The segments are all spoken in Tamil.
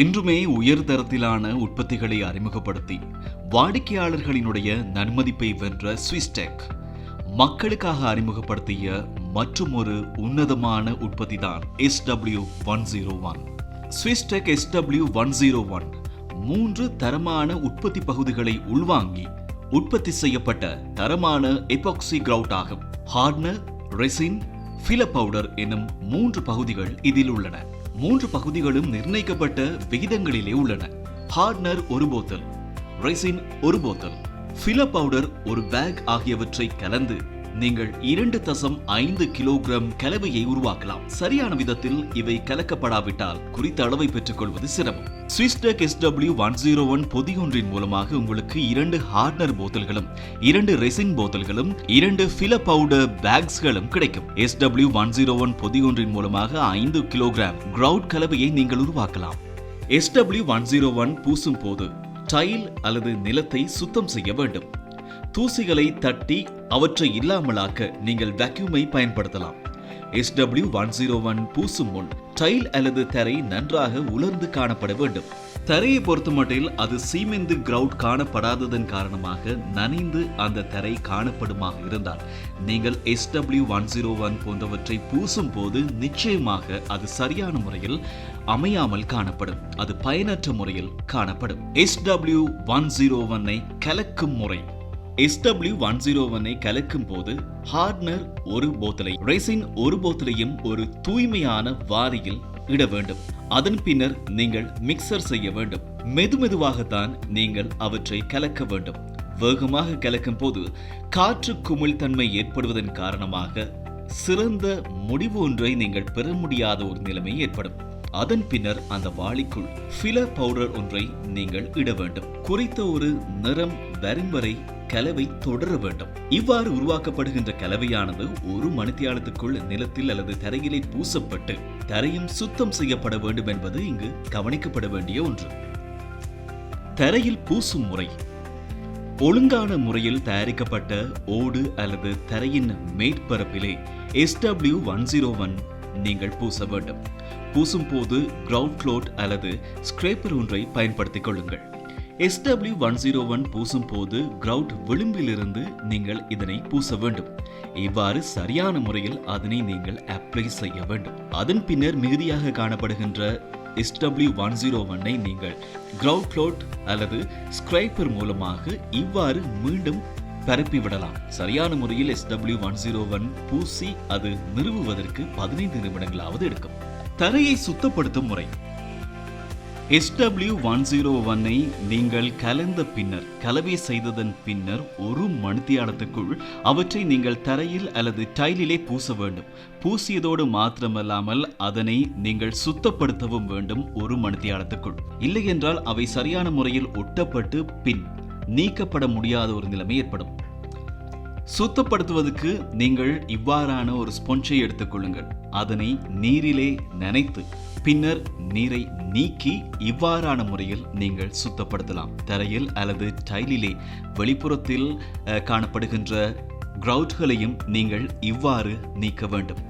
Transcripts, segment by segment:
என்றுமே உயர்தரத்திலான உற்பத்திகளை அறிமுகப்படுத்தி வாடிக்கையாளர்களினுடைய நன்மதிப்பை வென்ற ஸ்விஸ்டெக் மக்களுக்காக அறிமுகப்படுத்திய மற்றுமொரு உன்னதமான உற்பத்தி தான் SW101. ஸ்விஸ்டெக் SW101 3 தரமான உற்பத்தி பகுதிகளை உள்வாங்கி உற்பத்தி செய்யப்பட்ட தரமான எபாக்சி கிரவுட் ஆகும். ஹார்ட்னர், ரெசின், ஃபிலர் பவுடர் எனும் 3 பகுதிகள் இதில் உள்ளன. 3 பகுதிகளும் நிர்ணயிக்கப்பட்ட விகிதங்களிலே உள்ளன. ஹார்ட்னர் 1 போத்தல், ரெசின் 1 போத்தல், ஃபிலர் பவுடர் 1 பேக் ஆகியவற்றை கலந்து நீங்கள் 2.5 கிலோகிராம் கலவையை உருவாக்கலாம். சரியான விதத்தில் இவை கலக்கப்படாவிட்டால் குறித்த அளவை பெற்றுக்கொள்வது சிரமம். ஸ்விஸ்டெக் SW101 பொதியொன்றின் மூலமாக உங்களுக்கு 2 ஹார்ட்னர் போத்தல்களும் 2 ரெசின் போத்தல்களும் 2 ஃபிலர் பவுடர் பேக்ஸ்களும் கிடைக்கும். SW101 பொதியொன்றின் மூலமாக 5 கிலோகிராம் கிரவுட் கலவையை நீங்கள் உருவாக்கலாம். SW101 பூசும் போது டைல் அல்லது நிலத்தை சுத்தம் செய்ய வேண்டும். தூசிகளை தட்டி அவற்றை இல்லாமலாக்க நீங்கள் வேக்யூமை பயன்படுத்தலாம். SW101 பூசும் முன் டைல் அல்லது தரை நன்றாக உலர்ந்து காணப்பட வேண்டும். தரையை பொறுத்தமட்டில் அது சீமெந்து கிரவுட் காணப்படாததன் காரணமாக நனைந்து அந்த தரை காணப்படுமாக இருந்தால் நீங்கள் SW101 போன்றவற்றை பூசும் போது நிச்சயமாக அது சரியான முறையில் அமையாமல் காணப்படும். அது பயனற்ற முறையில் காணப்படும். SW101 கலக்கும் முறை. SW101 கலக்கும் போது ஹார்ட்னர் 1 போத்தலை, ரெசின் 1 போத்தலையும் ஒரு தூய்மையான வாரியில் இட வேண்டும். அதன் பின்னர் நீங்கள் மிக்சர் செய்ய வேண்டும். மெதுமெதுவாகத்தான் நீங்கள் அவற்றை கலக்க வேண்டும். வேகமாக கலக்கும் போது காற்று குமிழ்தன்மை ஏற்படுவதன் காரணமாக சிறந்த முடிவு ஒன்றை நீங்கள் பெற முடியாத ஒரு நிலைமை ஏற்படும். அதன் பின்னர் அந்த வாளிக்குள் ஃபிலர் பவுடர் ஒன்றை நீங்கள் இட வேண்டும். குறித்த ஒரு நிறம் வரும் வரை கலவை தொடர வேண்டும். இவ்வாறு உருவாக்கப்படுகின்ற கலவையானது 1 மணித்தியாலத்துக்குள் நிலத்தில் அல்லது தரையிலே பூசப்பட்டு தரையும் சுத்தம் செய்யப்பட வேண்டும் என்பது இங்கு கவனிக்கப்பட வேண்டிய ஒன்று. தரையில் பூசும் முறை. ஒழுங்கான முறையில் தயாரிக்கப்பட்ட ஓடு அல்லது தரையின் மேற்பரப்பிலே SW101 நீங்கள் பூச வேண்டும். பூசும் போது கிரவுட் க்ளோத் அல்லது ஸ்கிரேப்பர் ஒன்றை பயன்படுத்திக் கொள்ளுங்கள். SW101 பூசும் போது கிரவுட் விளிம்பிலிருந்து நீங்கள் இதனை பூச வேண்டும். இவ்வாறு சரியான முறையில் அதனை நீங்கள் அப்ளை செய்ய வேண்டும். அதன் பின்னர் மிகுதியாக காணப்படுகின்ற SW101 நீங்கள் கிரவுட் க்ளோத் அல்லது ஸ்கிரேப்பர் மூலமாக இவ்வாறு மீண்டும் பரப்பிவிடலாம். சரியான முறையில் SW101 பூசி அது நிறுவுவதற்கு 15 நிமிடங்களாவது எடுக்கும். தரையை சுத்தப்படுத்தும் முறை. SW101 நீங்கள் கலந்த பின்னர், கலவை செய்ததன் பின்னர் 1 மணித்தியாலத்துக்குள் அவற்றை நீங்கள் தரையில் அல்லது டைலிலே பூச வேண்டும். பூசியதோடு மாத்திரமல்லாமல் அதனை நீங்கள் சுத்தப்படுத்தவும் வேண்டும் 1 மணித்தியாலத்துக்குள். இல்லை என்றால் அவை சரியான முறையில் ஒட்டப்பட்டு பின் நீக்கப்பட முடியாத ஒரு நிலைமை ஏற்படும். சுத்தப்படுத்துவதற்கு நீங்கள் இவ்வாறான ஒரு ஸ்பொஞ்சை எடுத்துக்கொள்ளுங்கள். அதனை நீரிலே நனைத்து பின்னர் நீரை நீக்கி இவ்வாறான முறையில் நீங்கள் சுத்தப்படுத்தலாம். தரையில் அல்லது டைலிலே வெளிப்புறத்தில் காணப்படுகின்ற கிரவுட்களையும் நீங்கள் இவ்வாறு நீக்க வேண்டும்.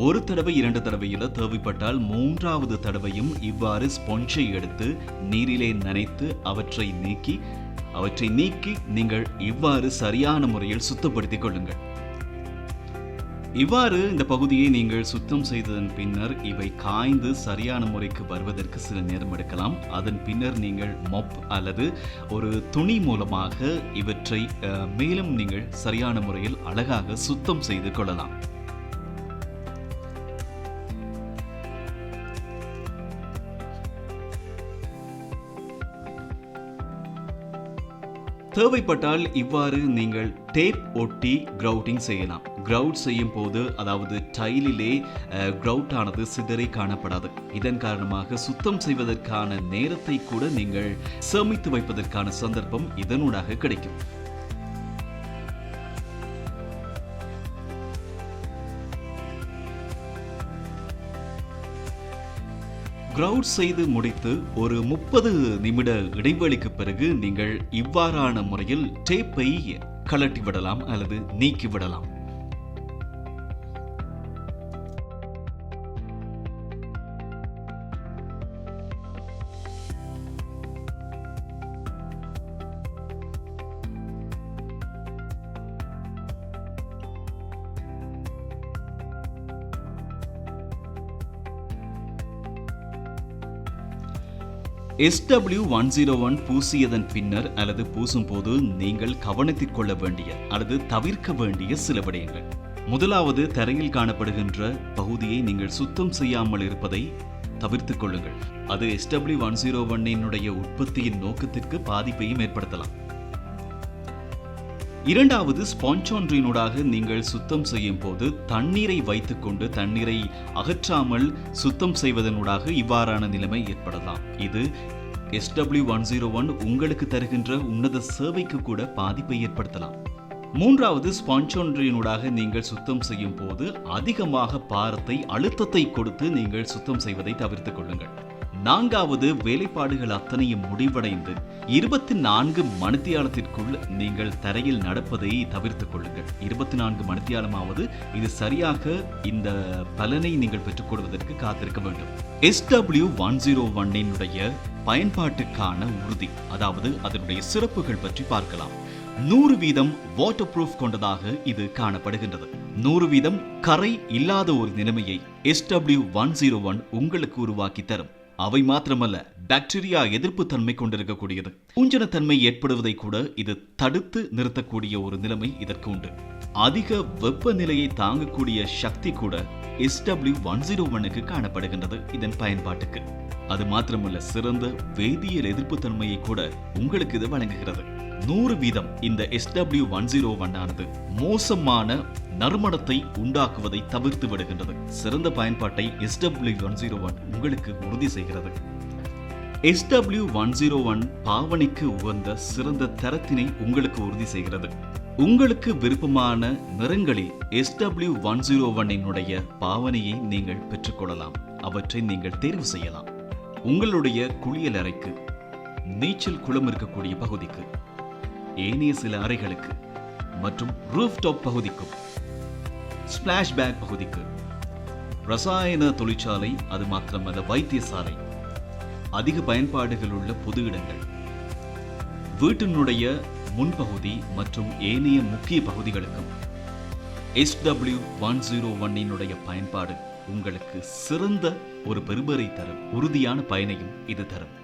1 தடவை 2 தடவையில் தேவைப்பட்டால் 3வது தடவையும் இவ்வாறு ஸ்பொஞ்சை எடுத்து நீரிலே நனைத்து அவற்றை நீக்கி நீங்கள் இவ்வாறு சரியான முறையில் சுத்தப்படுத்திக் கொள்ளுங்கள். இவ்வாறு இந்த பகுதியை நீங்கள் சுத்தம் செய்ததன் பின்னர் இவை காய்ந்து சரியான முறைக்கு வருவதற்கு சில நேரம் எடுக்கலாம். அதன் பின்னர் நீங்கள் மொப் அல்லது ஒரு துணி மூலமாக இவற்றை மேலும் நீங்கள் சரியான முறையில் அழகாக சுத்தம் செய்து கொள்ளலாம். தேவைப்பட்டால் இவ்வாறு நீங்கள் டேப் ஒட்டி கிரவுட்டிங் செய்யலாம். கிரவுட் செய்யும் போது அதாவது டைலிலே கிரவுட் ஆனது சிதறி காணப்படாது. இதன் காரணமாக சுத்தம் செய்வதற்கான நேரத்தை கூட நீங்கள் சேமித்து வைப்பதற்கான சந்தர்ப்பம் இதனூடாக கிடைக்கும். கிரவுட் செய்து முடித்து ஒரு 30 நிமிட இடைவெளிக்கு பிறகு நீங்கள் இவ்வாறான முறையில் டேப்பை கழட்டி விடலாம் அல்லது நீக்கி விடலாம். SW101 பூசியதன் பின்னர் அல்லது பூசும் போது நீங்கள் கவனத்தில் கொள்ள வேண்டிய அல்லது தவிர்க்க வேண்டிய சில விடயங்கள். முதலாவது, தரையில் காணப்படுகின்ற பகுதியை நீங்கள் சுத்தம் செய்யாமல் இருப்பதை தவிர்த்துக் கொள்ளுங்கள். அது SW101 உற்பத்தியின் நோக்கத்திற்கு பாதிப்பையும் ஏற்படுத்தலாம். இரண்டாவது, ஸ்பாஞ்ச் ஒன்றினூடாக நீங்கள் சுத்தம் செய்யும் போது தண்ணீரை வைத்துக்கொண்டு தண்ணீரை அகற்றாமல் சுத்தம் செய்வதனூடாக இவ்வாறான நிலைமை ஏற்படலாம். இது SW101 உங்களுக்கு தருகின்ற உன்னத சேவைக்கு கூட பாதிப்பை ஏற்படுத்தலாம். மூன்றாவது, ஸ்பாஞ்ச் ஒன்றினூடாக நீங்கள் சுத்தம் செய்யும் போது அதிகமாக பாரத்தை, அழுத்தத்தை கொடுத்து நீங்கள் சுத்தம் செய்வதை தவிர்த்துக் கொள்ளுங்கள். நான்காவது, வேலைப்பாடுகள் அத்தனையும் முடிவடைந்து 24 மணித்தியாலத்திற்குள் நீங்கள் தரையில் நடப்பதை தவிர்த்துக் கொள்ளுங்கள். 24 மணித்தியாலமாவது இது சரியாக இந்த பலனை நீங்கள் பெற்றுக்கொள்வதற்கு காத்திருக்க வேண்டும். SW101 பயன்பாட்டுக்கான உறுதி, அதாவது அதனுடைய சிறப்புகள் பற்றி பார்க்கலாம். 100% வாட்டர் ப்ரூஃப் கொண்டதாக இது காணப்படுகின்றது. 100% கரை இல்லாத ஒரு நிலைமையை SW101 உங்களுக்கு உருவாக்கி தரும். அவை மாத்திரமல்ல, பாக்டீரியா எதிர்ப்பு தன்மை கொண்டிருக்கக்கூடியது. பூஞ்சனத்தன்மை ஏற்படுவதை கூட இது தடுத்து நிறுத்தக்கூடிய ஒரு நிலைமை இதற்கு உண்டு. அதிக வெப்பநிலையை தாங்கக்கூடிய சக்தி கூட SW101 காணப்படுகின்றது இதன் பயன்பாட்டுக்கு. அது மாத்திரமல்ல, சிறந்த வேதியியல் எதிர்ப்பு தன்மையை கூட உங்களுக்கு இது வழங்குகிறது. 100% இந்த SW101 மோசமான நறுமணத்தை உண்டாக்குவதை தவிர்த்து விடுகின்றது. சிறந்த பயன்பாட்டை SW101 உங்களுக்கு உறுதி செய்கிறது. SW101 பாவனைக்கு உகந்த சிறந்த தரத்தினை உங்களுக்கு உறுதி செய்கிறது. உங்களுக்கு விருப்பமான நிறங்களில் SW101 பாவனையை நீங்கள் பெற்றுக்கொள்ளலாம். அவற்றை நீங்கள் தேர்வு செய்யலாம். உங்களுடைய குளியல் அறைக்கு, நீச்சல் குளம் இருக்கக்கூடிய பகுதிக்கு, ஏனைய சில அறைகளுக்கு மற்றும் ரூஃப்டாப் பகுதிக்கும், ஸ்பிளாஷ் பேக் பகுதிக்கு, ரசாயன தொழிற்சாலை, அது மாத்திரமல்ல வைத்தியசாலை, அதிக பயன்பாடுகள் உள்ள பொது இடங்கள், வீட்டினுடைய முன்பகுதி மற்றும் ஏனைய முக்கிய பகுதிகளுக்கும் SW101 பயன்பாடு உங்களுக்கு சிறந்த ஒரு பெறுபரை தரும். உறுதியான பயனையும் இது தரும்.